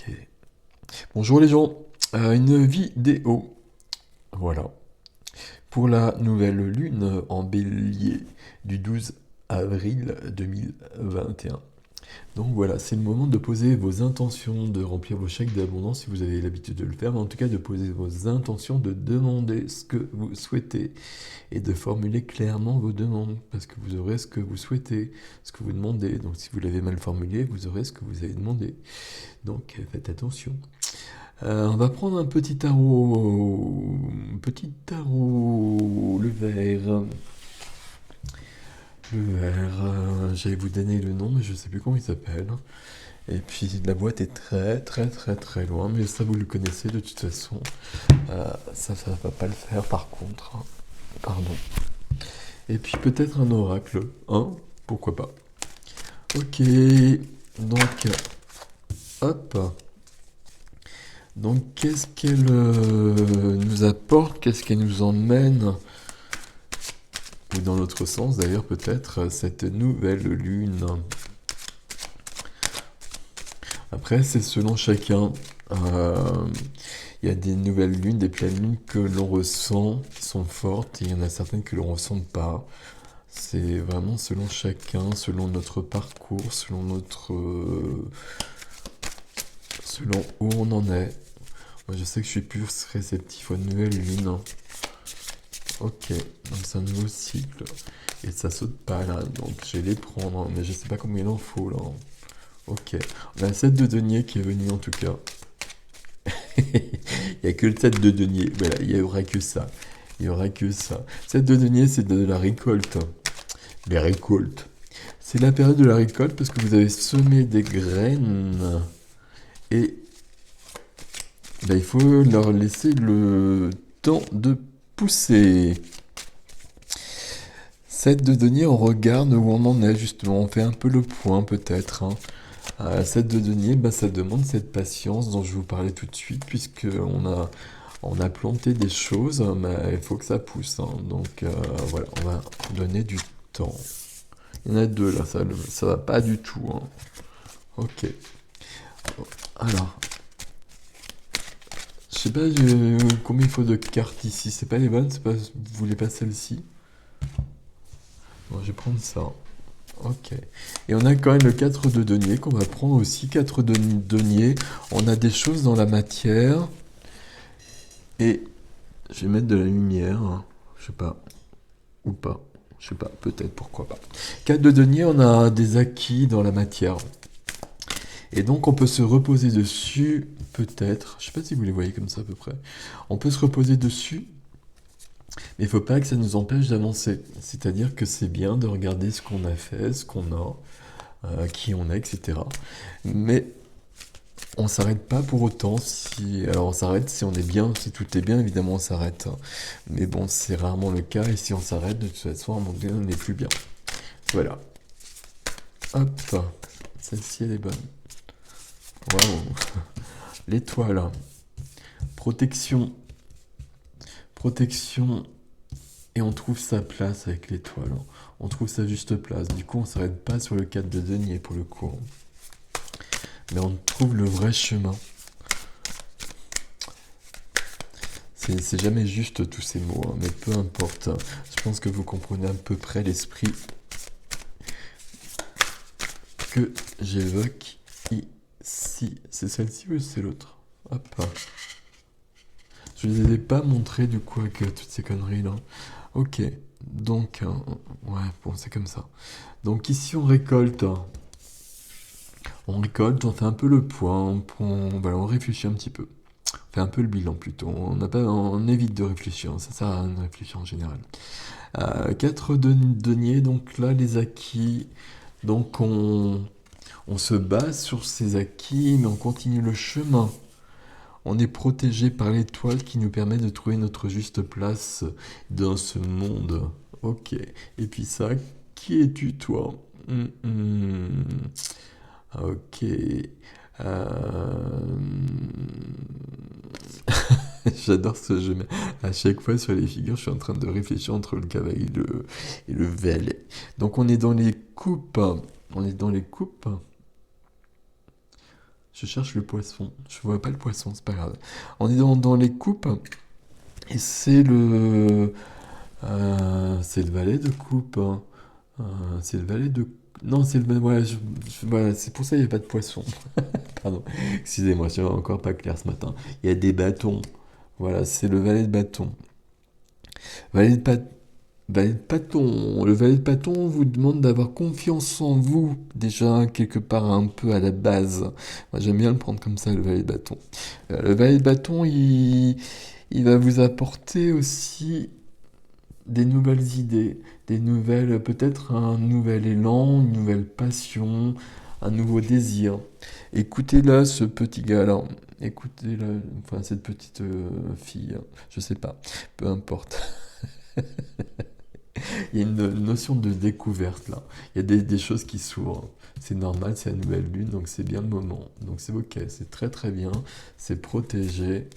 Ok. Bonjour les gens. Une vidéo. Voilà. Pour la nouvelle lune en bélier du 12 avril 2021. Donc voilà, c'est le moment de poser vos intentions, de remplir vos chèques d'abondance si vous avez l'habitude de le faire, mais en tout cas de poser vos intentions, de demander ce que vous souhaitez et de formuler clairement vos demandes, parce que vous aurez ce que vous souhaitez, ce que vous demandez. Donc si vous l'avez mal formulé, vous aurez ce que vous avez demandé. Donc faites attention. On va prendre un petit tarot, le vert. J'allais vous donner le nom, mais je sais plus comment il s'appelle. Et puis la boîte est très très très très loin, mais ça vous le connaissez de toute façon. Ça va pas le faire par contre, hein. Pardon. Et puis peut-être un oracle, hein? Pourquoi pas. Ok, donc hop. Donc qu'est-ce qu'elle nous apporte, qu'est-ce qu'elle nous emmène, ou dans l'autre sens d'ailleurs peut-être, cette nouvelle lune. Après c'est selon chacun. Il y a des nouvelles lunes, des pleines lunes que l'on ressent, qui sont fortes, et il y en a certaines que l'on ne ressent pas. C'est vraiment selon chacun, selon notre parcours, selon où on en est. Moi je sais que je suis plus réceptif aux nouvelles lunes, hein. Ok, donc c'est un nouveau cycle. Et ça saute pas là, donc je vais les prendre, hein, mais je sais pas combien il en faut là. Ok, on a le 7 de denier qui est venu en tout cas. Il n'y a que le 7 de denier, voilà, il n'y aura que ça. Il n'y aura que ça. 7 de denier, c'est de la récolte. Les récoltes. C'est la période de la récolte parce que vous avez semé des graines et ben, il faut leur laisser le temps de pousser. 7 de denier, on regarde où on en est justement, on fait un peu le point peut-être, hein. 7 de denier, bah, ça demande cette patience dont je vous parlais tout de suite, puisque on a planté des choses, mais il faut que ça pousse, hein. Donc voilà, on va donner du temps. Il y en a deux là, ça va pas du tout, hein. Ok. Alors, je sais pas combien il faut de cartes ici. C'est pas les bonnes, c'est pas, vous voulez pas celle-ci? Bon, je vais prendre ça. Ok. Et on a quand même le 4 de denier qu'on va prendre aussi. 4 de denier. On a des choses dans la matière. Et je vais mettre de la lumière, hein. Je sais pas. Ou pas. Je sais pas. Peut-être. Pourquoi pas. 4 de denier, on a des acquis dans la matière. Et donc on peut se reposer dessus. Peut-être. Je sais pas si vous les voyez comme ça à peu près. On peut se reposer dessus. Mais il faut pas que ça nous empêche d'avancer. C'est-à-dire que c'est bien de regarder ce qu'on a fait, ce qu'on a. Qui on est, etc. Mais on s'arrête pas pour autant si... Alors on s'arrête si on est bien, si tout est bien, évidemment on s'arrête, hein. Mais bon, c'est rarement le cas, et si on s'arrête, de toute façon, à un moment donné, on n'est plus bien. Voilà. Hop. Celle-ci, elle est bonne. Waouh. L'étoile. Protection. Protection. Et on trouve sa place avec l'étoile. On trouve sa juste place. Du coup, on s'arrête pas sur le 4 de denier pour le coup. Mais on trouve le vrai chemin. C'est jamais juste tous ces mots, hein, mais peu importe. Je pense que vous comprenez à peu près l'esprit que j'évoque ici. C'est celle-ci ou c'est l'autre? Hop. Je ne les ai pas montré du coup avec toutes ces conneries là. Ok, donc, ouais, bon, c'est comme ça. Donc ici on récolte. On récolte, on fait un peu le point, voilà, on réfléchit un petit peu. On fait un peu le bilan plutôt. On évite de réfléchir, ça sert à rien de réfléchir en général. 4 deniers, donc là les acquis. Donc on se base sur ces acquis, mais on continue le chemin. On est protégé par l'étoile qui nous permet de trouver notre juste place dans ce monde. Ok. Et puis ça, qui es-tu toi? Ok. Euh, J'adore ce jeu, mais à chaque fois sur les figures, je suis en train de réfléchir entre le cavalier et le valet. Donc on est dans les coupes. On est dans les coupes. Je cherche le poisson. Je vois pas le poisson, c'est pas grave. On est dans les coupes. Et c'est le valet de coupe, hein. C'est le valet de... Non, c'est le... Voilà, voilà, c'est pour ça qu'il n'y a pas de poisson. Pardon. Excusez-moi, je suis encore pas clair ce matin. Il y a des bâtons. Voilà, c'est le valet de bâton. Valet de, pa- valet de bâton. Le valet de bâton vous demande d'avoir confiance en vous, déjà quelque part un peu à la base. Moi, j'aime bien le prendre comme ça, le valet de bâton. Le valet de bâton, il va vous apporter aussi des nouvelles idées, des nouvelles, peut-être un nouvel élan, une nouvelle passion, un nouveau désir. Écoutez-là, ce petit gars-là. Écoutez-la, enfin cette petite fille, je sais pas, peu importe. Il y a une notion de découverte là. Il y a des choses qui s'ouvrent. C'est normal, c'est la nouvelle lune, donc c'est bien le moment. Donc c'est ok, c'est très très bien, c'est protégé.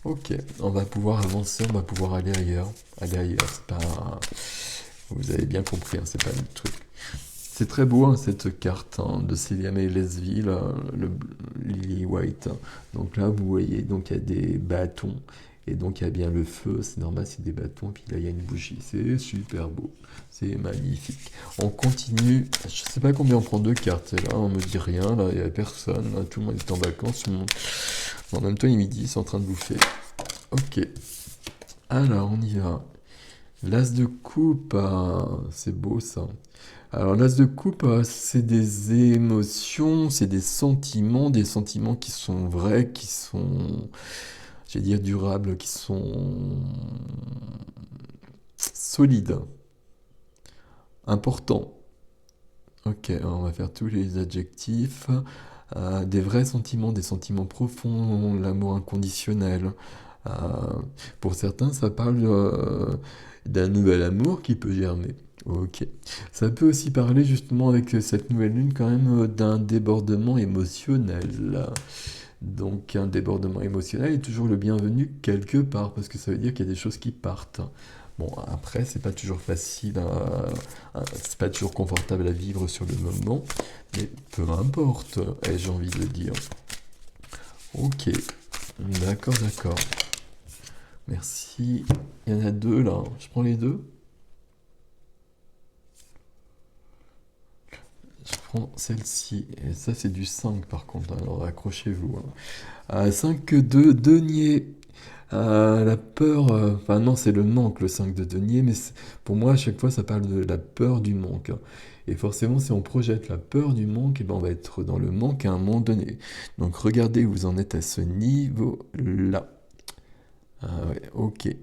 Ok, on va pouvoir avancer, on va pouvoir aller ailleurs. Aller ailleurs, c'est pas... Vous avez bien compris, hein, c'est pas le truc. C'est très beau hein, cette carte hein, de Celia May Lesville, le Lily White. Donc là, vous voyez, donc il y a des bâtons. Et donc il y a bien le feu, c'est normal, c'est des bâtons. Puis là, il y a une bougie. C'est super beau. C'est magnifique. On continue. Je sais pas combien on prend de cartes. Et là, on me dit rien. Là, il n'y a personne. Là, tout le monde est en vacances. Tout le monde... En même temps, il est midi, ils sont en train de bouffer. Ok. Alors, on y va. L'as de coupe, ah, c'est beau ça. Alors, l'as de coupe, c'est des émotions, c'est des sentiments qui sont vrais, qui sont, je vais dire, durables, qui sont solides, importants. Ok, on va faire tous les adjectifs. Des vrais sentiments, des sentiments profonds, l'amour inconditionnel. Euh, pour certains, ça parle d'un nouvel amour qui peut germer. Ok. Ça peut aussi parler justement avec cette nouvelle lune quand même d'un débordement émotionnel. Donc un débordement émotionnel est toujours le bienvenu quelque part parce que ça veut dire qu'il y a des choses qui partent. Bon, après, c'est pas toujours facile, c'est pas toujours confortable à vivre sur le moment, mais peu importe, ai-je envie de dire. Ok, d'accord, d'accord. Merci. Il y en a deux là. Je prends les deux. Je prends celle-ci. Et ça, c'est du 5 par contre. Alors accrochez-vous, hein. 5 de denier. La peur. Enfin, non, c'est le manque, le 5 de denier. Mais pour moi, à chaque fois, ça parle de la peur du manque, hein. Et forcément, si on projette la peur du manque, eh ben, on va être dans le manque à un moment donné. Donc regardez où vous en êtes à ce niveau-là. Ah ouais, ok.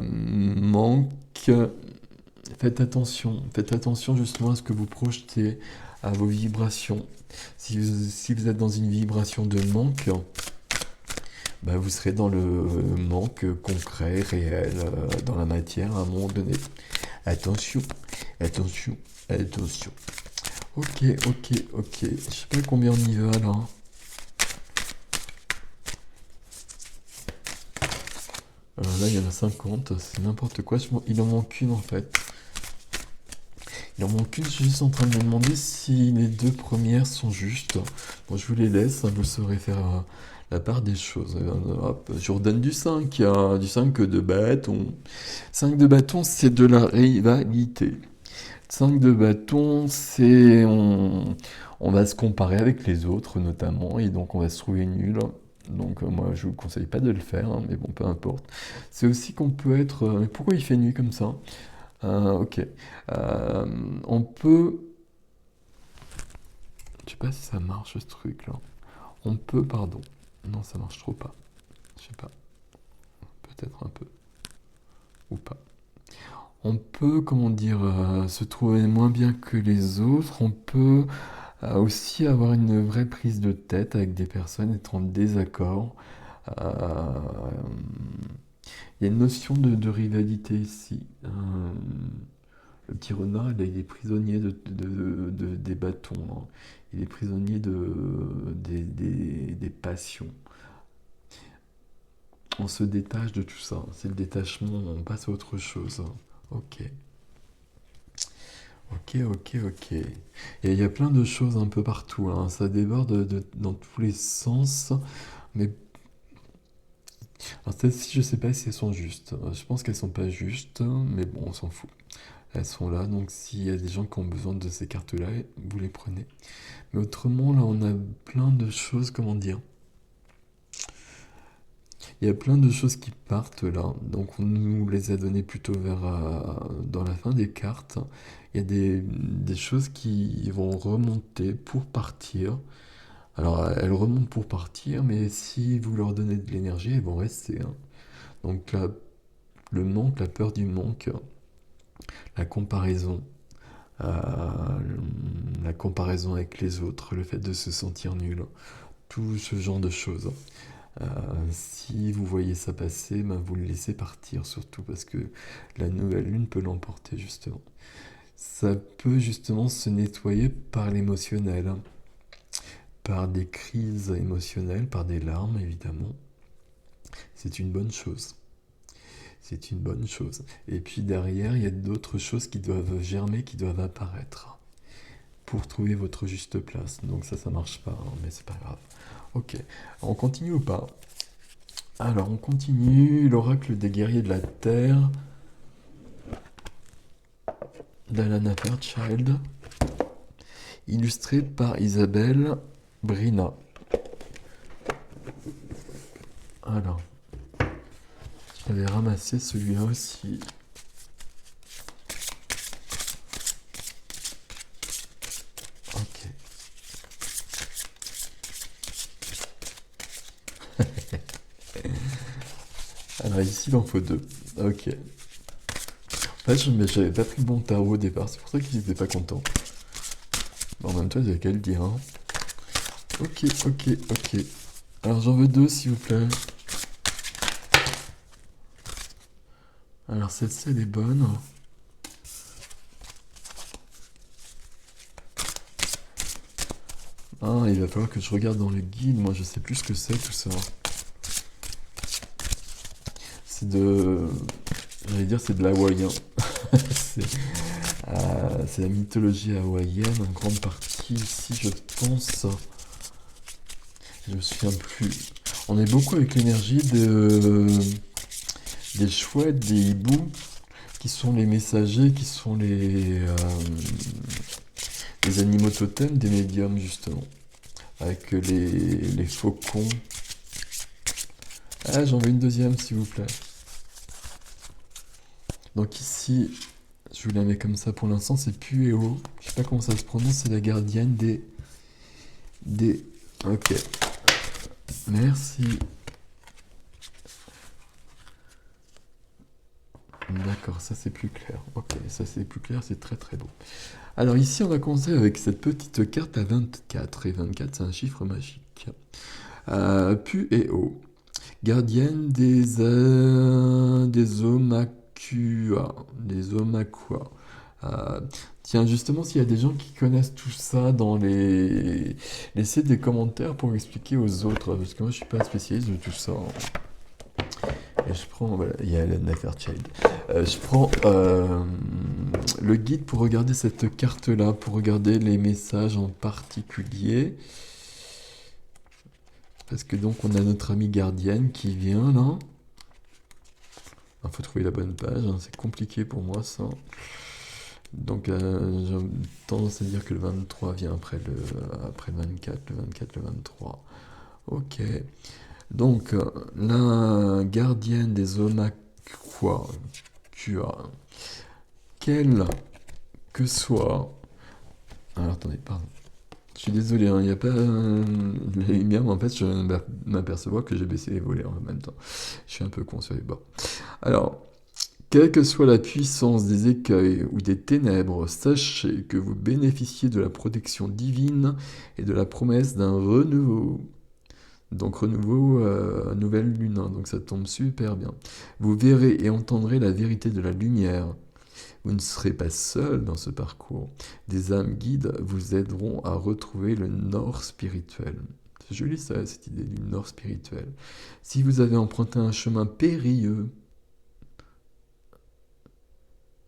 Manque. Faites attention justement à ce que vous projetez, à vos vibrations. Si vous êtes dans une vibration de manque, bah, vous serez dans le manque concret, réel, dans la matière à un moment donné. Attention, attention, attention. Ok, ok, ok. Je sais pas combien on y va là. Là, il y en a 50, c'est n'importe quoi. Il en manque une en fait. Il en manque une, je suis juste en train de me demander si les deux premières sont justes. Bon, je vous les laisse, hein, vous saurez faire la part des choses. Hop, je vous redonne du 5, du 5 de bâton. 5 de bâton, c'est de la rivalité. 5 de bâton, c'est... On va se comparer avec les autres notamment, et donc on va se trouver nul. Donc moi, je vous conseille pas de le faire, hein, mais bon, peu importe. C'est aussi qu'on peut être... mais pourquoi il fait nuit comme ça? Ok. On peut. Je sais pas si ça marche ce truc là. On peut, pardon. Non, ça marche trop pas. Je sais pas. Peut-être un peu. Ou pas. On peut, comment dire, se trouver moins bien que les autres. On peut aussi avoir une vraie prise de tête avec des personnes, être en désaccord. Euh, Il y a une notion de rivalité ici. Le petit renard, il est prisonnier des bâtons, hein. Il est prisonnier des passions. On se détache de tout ça. C'est le détachement, on passe à autre chose. Ok. Ok, ok, ok. Et il y a plein de choses un peu partout, hein. Ça déborde dans tous les sens. Mais alors celles-ci, je sais pas si elles sont justes. Je pense qu'elles sont pas justes, mais bon, on s'en fout. Elles sont là, donc s'il y a des gens qui ont besoin de ces cartes-là, vous les prenez. Mais autrement, là, on a plein de choses, comment dire? Il y a plein de choses qui partent là, donc on nous les a données plutôt vers dans la fin des cartes. Il y a des choses qui vont remonter pour partir. Alors elles remontent pour partir, mais si vous leur donnez de l'énergie, elles vont rester, hein. Donc là, le manque, la peur du manque, la comparaison, la comparaison avec les autres, le fait de se sentir nul, tout ce genre de choses. Si vous voyez ça passer, ben vous le laissez partir surtout parce que la nouvelle lune peut l'emporter justement. Ça peut justement se nettoyer par l'émotionnel, hein, par des crises émotionnelles, par des larmes évidemment. C'est une bonne chose. C'est une bonne chose. Et puis derrière, il y a d'autres choses qui doivent germer, qui doivent apparaître pour trouver votre juste place. Donc ça marche pas, hein, mais c'est pas grave. Ok, on continue ou pas? Alors, on continue. L'oracle des guerriers de la Terre d'Alana Fairchild, illustré par Isabelle Brina. Alors, j'avais ramassé celui-là aussi. Ok. Alors ici, il en faut deux. Ok. En fait, j'avais pas pris le bon tarot au départ, c'est pour ça qu'ils étaient pas contents. En même temps, j'avais qu'à le dire, hein. Ok, ok, ok. Alors j'en veux deux, s'il vous plaît. Alors celle-ci, elle est bonne. Ah, il va falloir que je regarde dans le guide. Moi, je sais plus ce que c'est tout ça. C'est de... J'allais dire c'est de l'hawaïen. c'est c'est la mythologie hawaïenne en grande partie ici, je pense. Je me souviens plus. On est beaucoup avec l'énergie des chouettes, des hiboux, qui sont les messagers, qui sont les animaux totems des médiums, justement. Avec les faucons. Ah, j'en veux une deuxième, s'il vous plaît. Donc ici, je vous la mets comme ça pour l'instant, c'est Pueo. Je sais pas comment ça se prononce, c'est la gardienne des... Ok. Merci. D'accord, ça c'est plus clair. Ok, ça c'est plus clair, c'est très très beau. Alors ici, on va commencer avec cette petite carte à 24. Et 24, c'est un chiffre magique. Pueo. Gardienne des Omakua. Des Omakua. Tiens, justement, s'il y a des gens qui connaissent tout ça dans laissez des commentaires pour expliquer aux autres, parce que moi je suis pas spécialiste de tout ça, hein. Et je prends, voilà, il y a Elena Fairchild. Je prends le guide pour regarder cette carte-là, pour regarder les messages en particulier. Parce que donc on a notre amie gardienne qui vient là. Il faut trouver la bonne page, hein, c'est compliqué pour moi ça. Donc j'ai tendance à dire que le 23 vient après le 24, le 24, le 23. Ok. Donc la gardienne des Omakua, quelle que soit... Alors attendez, pardon. Je suis désolé, hein, il n'y a pas la lumière, mais en fait je m'aperçois que j'ai baissé les volets en même temps. Je suis un peu con sur les bords. Alors, quelle que soit la puissance des écueils ou des ténèbres, sachez que vous bénéficiez de la protection divine et de la promesse d'un renouveau. Donc renouveau, nouvelle lune, hein, donc ça tombe super bien. Vous verrez et entendrez la vérité de la lumière. Vous ne serez pas seul dans ce parcours. Des âmes guides vous aideront à retrouver le nord spirituel. C'est joli ça, cette idée du nord spirituel. Si vous avez emprunté un chemin périlleux,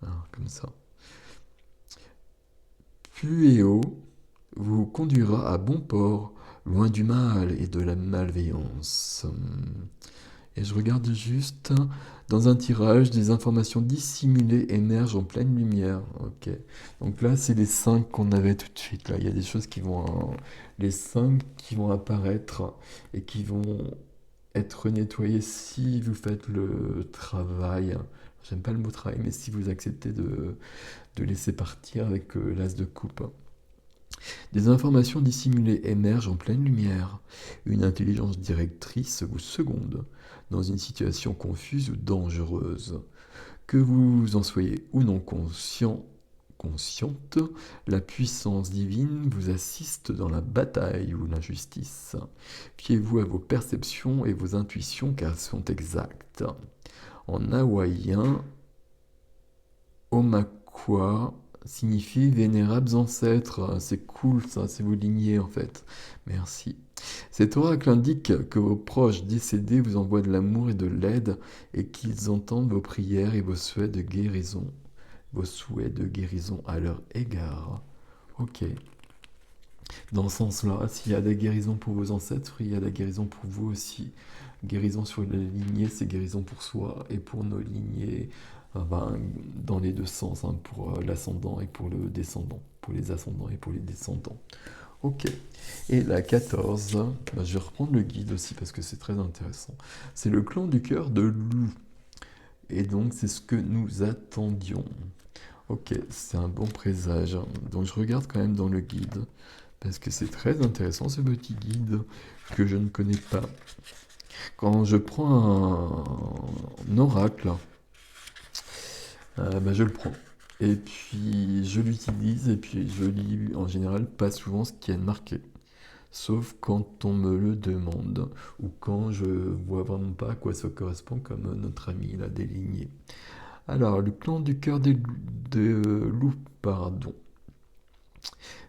alors, comme ça, Fluéo vous conduira à bon port, loin du mal et de la malveillance. Et je regarde juste, dans un tirage, des informations dissimulées émergent en pleine lumière. Ok. Donc là, c'est les 5 qu'on avait tout de suite. Là, il y a des choses qui vont, les 5 qui vont apparaître et qui vont être nettoyées si vous faites le travail. J'aime pas le mot travail, mais si vous acceptez de laisser partir avec l'as de coupe. Des informations dissimulées émergent en pleine lumière. Une intelligence directrice vous seconde dans une situation confuse ou dangereuse. Que vous en soyez ou non consciente, la puissance divine vous assiste dans la bataille ou l'injustice. Fiez-vous à vos perceptions et vos intuitions car elles sont exactes. En hawaïen, Omakwa signifie vénérables ancêtres. C'est cool ça, c'est vos lignées en fait. Merci. Cet oracle indique que vos proches décédés vous envoient de l'amour et de l'aide et qu'ils entendent vos prières et vos souhaits de guérison. Vos souhaits de guérison à leur égard. Ok. Dans ce sens-là, s'il y a des guérisons pour vos ancêtres, il y a la guérison pour vous aussi. Guérison sur la lignée, c'est guérison pour soi et pour nos lignées, ben, dans les deux sens, hein, pour l'ascendant et pour le descendant, pour les ascendants et pour les descendants. Ok. Et la 14, ben, je vais reprendre le guide aussi parce que c'est très intéressant. C'est le clan du cœur de loup. Et donc, c'est ce que nous attendions. Ok, c'est un bon présage. Donc, je regarde quand même dans le guide parce que c'est très intéressant ce petit guide que je ne connais pas. Quand je prends un oracle, bah, je le prends. Et puis je l'utilise et puis je lis en général pas souvent ce qui est marqué. Sauf quand on me le demande ou quand je vois vraiment pas à quoi ça correspond comme notre ami l'a déligné. Alors, le clan du cœur des loups, pardon.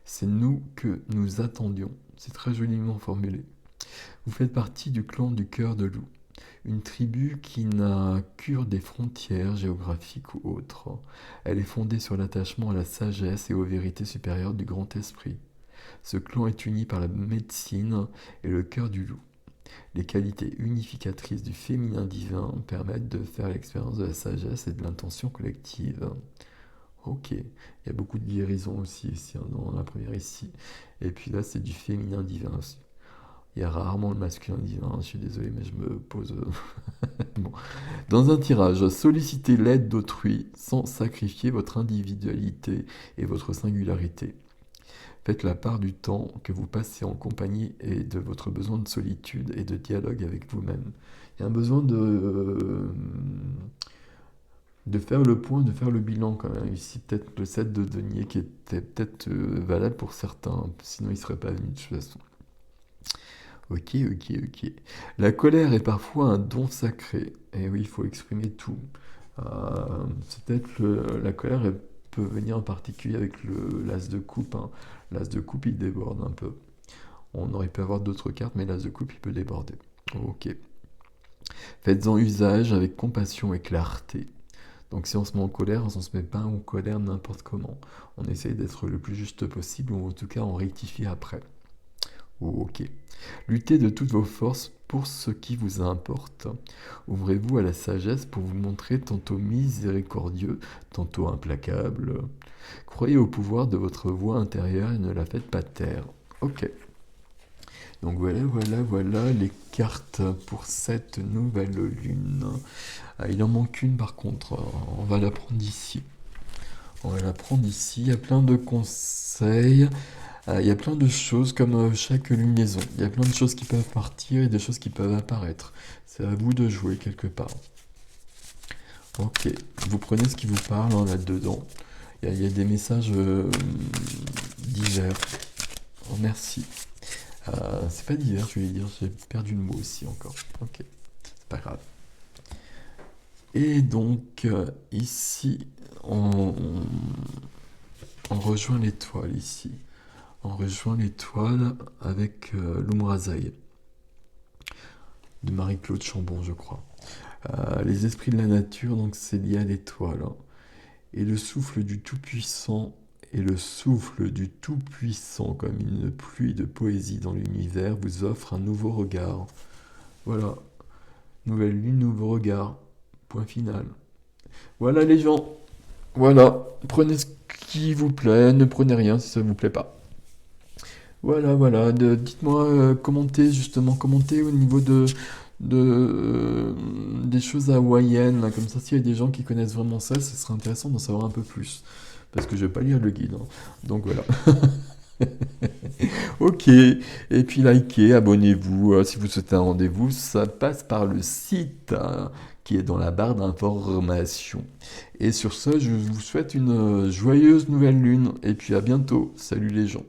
C'est nous que nous attendions. C'est très joliment formulé. Vous faites partie du clan du cœur de loup, une tribu qui n'a cure des frontières géographiques ou autres. Elle est fondée sur l'attachement à la sagesse et aux vérités supérieures du grand esprit. Ce clan est uni par la médecine et le cœur du loup. Les qualités unificatrices du féminin divin permettent de faire l'expérience de la sagesse et de l'intention collective. Ok, il y a beaucoup de guérison aussi ici, hein, dans la première ici. Et puis là, c'est du féminin divin aussi. Il y a rarement le masculin divin, je suis désolé, mais je me pose. Bon. Dans un tirage, sollicitez l'aide d'autrui sans sacrifier votre individualité et votre singularité. Faites la part du temps que vous passez en compagnie et de votre besoin de solitude et de dialogue avec vous-même. Il y a un besoin de faire le point, de faire le bilan quand même. Ici, peut-être le 7 de denier qui était peut-être valable pour certains, sinon il ne serait pas venu de toute façon. Ok, ok, ok. La colère est parfois un don sacré. Et oui, il faut exprimer tout. C'est peut-être la colère elle peut venir en particulier avec l'as de coupe, hein. L'as de coupe, il déborde un peu. On aurait pu avoir d'autres cartes, mais l'as de coupe, il peut déborder. Ok. Faites-en usage avec compassion et clarté. Donc si on se met en colère, on ne se met pas en colère n'importe comment. On essaye d'être le plus juste possible, ou en tout cas on rectifie après. Ok. Luttez de toutes vos forces pour ce qui vous importe. Ouvrez-vous à la sagesse pour vous montrer tantôt miséricordieux, tantôt implacable. Croyez au pouvoir de votre voix intérieure et ne la faites pas taire. Ok. Donc voilà les cartes pour cette nouvelle lune. Il en manque une par contre, on va la prendre ici. On va la prendre ici, il y a plein de conseils. Il y a plein de choses comme chaque lunaison. Il y a plein de choses qui peuvent partir et des choses qui peuvent apparaître. C'est à vous de jouer quelque part. Ok, vous prenez ce qui vous parle hein, là-dedans. Il y a des messages divers. Oh, merci. C'est pas divers, je vais dire, j'ai perdu le mot aussi encore. Ok, c'est pas grave. Et donc, ici, on rejoint l'étoile ici. On rejoint l'étoile avec l'Umrazaï de Marie-Claude Chambon, je crois. Les esprits de la nature, donc c'est lié à l'étoile. Hein. Et le souffle du Tout-Puissant et le souffle du Tout-Puissant, comme une pluie de poésie dans l'univers, vous offre un nouveau regard. Voilà, nouvelle lune, nouveau regard. Point final. Voilà les gens. Voilà, prenez ce qui vous plaît, ne prenez rien si ça vous plaît pas. Voilà, voilà. Dites-moi, commentez justement, commentez au niveau des choses hawaïennes, là, comme ça, s'il y a des gens qui connaissent vraiment ça, ce serait intéressant d'en savoir un peu plus. Parce que je vais pas lire le guide, hein. Donc voilà. Ok. Et puis likez, abonnez-vous. Si vous souhaitez un rendez-vous, ça passe par le site qui est dans la barre d'information. Et sur ce, je vous souhaite une joyeuse nouvelle lune. Et puis à bientôt. Salut les gens.